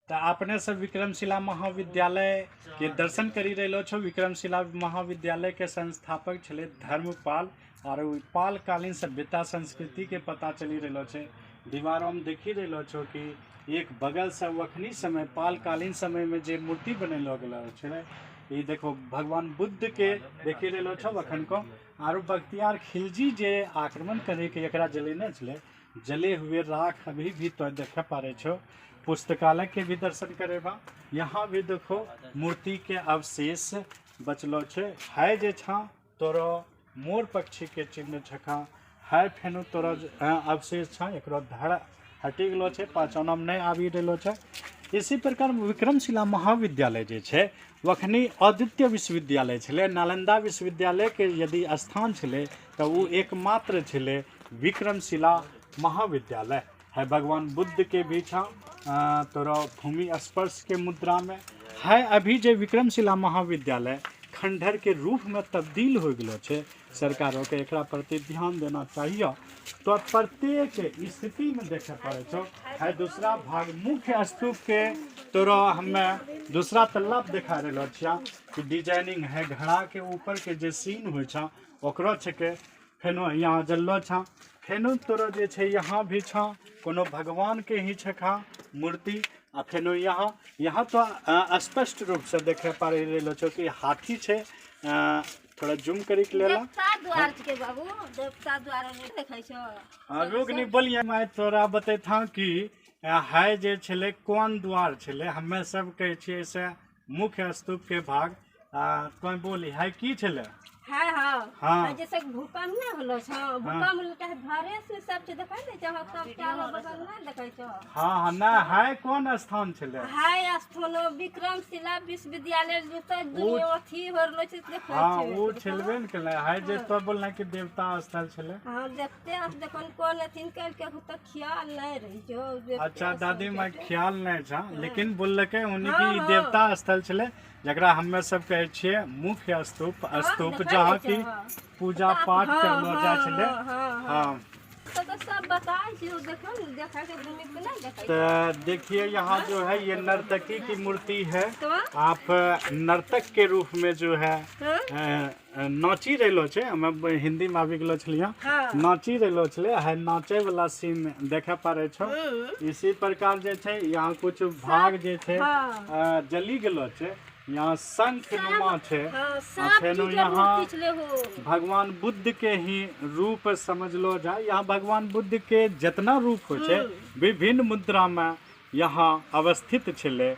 तो आपने सब विक्रमशिला महाविद्यालय के दर्शन करी रहो छो। विक्रमशिला महाविद्यालय के संस्थापक छले धर्मपाल और पाल कालीन सभ्यता संस्कृति के पता चली रहो छे। दीवारों में देखी रहो छो कि एक बगल से वखनी समय पाल कालीन समय में जे मूर्ति बनेलो गेलो छे, ये देखो भगवान बुद्ध के देखी रहो छो वखन को। और बख्तियार खिलजी जे आक्रमण करे के एकरा जलेने छले, जले हुए राख अभी भी तो देखे पारे छो। पुस्तकालय के भी दर्शन करेबा। यहाँ भी देखो मूर्ति के अवशेष बचलो छे। है जे छा तोरो मोर पक्षी के चिन्ह छखा है, फेनो तोरो अवशेष छा एकरो धड़ हटी गलो छे, पाछाना में नहीं आवी रहलो छे। इसी प्रकार विक्रमशिला महाविद्यालय जे छे वखनी अद्वितीय विश्वविद्यालय छले। नालंदा विश्वविद्यालय के यदि स्थान छले तो वो एकमात्र छले विक्रमशिला महाविद्यालय है। भगवान बुद्ध के भी छा तोरा भूमि स्पर्श के मुद्रा में है। अभी जो विक्रमशिला महाविद्यालय खंडहर के रूप में तब्दील हो गलो छे, सरकारों के एकरा प्रति ध्यान देना चाहिए। तो प्रत्येक स्थिति में देखे पड़े छो है। दूसरा भाग मुख्य स्तूप के तोरा हमें दूसरा तल्ला देखा रहे छिया कि डिजाइनिंग है। घड़ा के ऊपर के जे सीन हो छा ओकरो छके फेनो यहाँ जल्लो छा। फेनो तोरा जे छे यहाँ भी छा कोनो भगवान के ही छखा मूर्ति। आ फेनो यहाँ तो स्पष्ट रूप से देखे पा रहे छो कि हाथी छे। थोड़ा जूम करी के लेला देवता द्वार के बाबू, देवता द्वार नहीं देखै छो। लोग नहीं बोलिए, मैं तोरा बते था कि है जे छले कोन द्वार छले। हमें सब कहे छिए से मुख्य स्तूप के भाग कोई बोली है की छले। हाँ हाँ हाँ। जैसे भूकंप नहीं होलो छो, भूकंप चाहे धरे से सब चीज देखै नै चाहो, सब चारो बगल नहीं देखै छो। हाँ ना है कौन स्थान छले। हाय स्थानो विक्रमशिला विश्वविद्यालय जते दुनिया अथी होरलो छै देखै छै। हाँ वो छलबे न केले है जे तो बोलना कि देवता स्थल छले। हां देखते आप देखन कोन अथीन कल के तो ख्याल नहीं रही जो। अच्छा दादी मैं ख्याल नहीं था, लेकिन बोलके उन्हीं की देवता स्थल छले जकरा हमें सब कहे छिए मुख्य स्तूप। स्तूप जहाँ की पूजा पाठ करलो जाय छले। हाँ तो सब बताई जो देखो देखा के भूमि पे नहीं देखै। तो देखिए यहाँ जो है ये नर्तकी की मूर्ति है। तो आप नर्तक के रूप में जो है नाची रहलो छे। हमें हिंदी में आबि गेलो छलिया नाची रहलो छले है। नाचे वाला सीन देखे पारे छो। इसी प्रकार जे छे यहाँ कुछ भाग जे छे जली गेलो छे। यहाँ शंख नुमा छे। फेनो यहाँ भगवान बुद्ध के ही रूप समझ लो जाए। यहाँ भगवान बुद्ध के जितना रूप हो छे विभिन्न मुद्रा में यहाँ अवस्थित छले।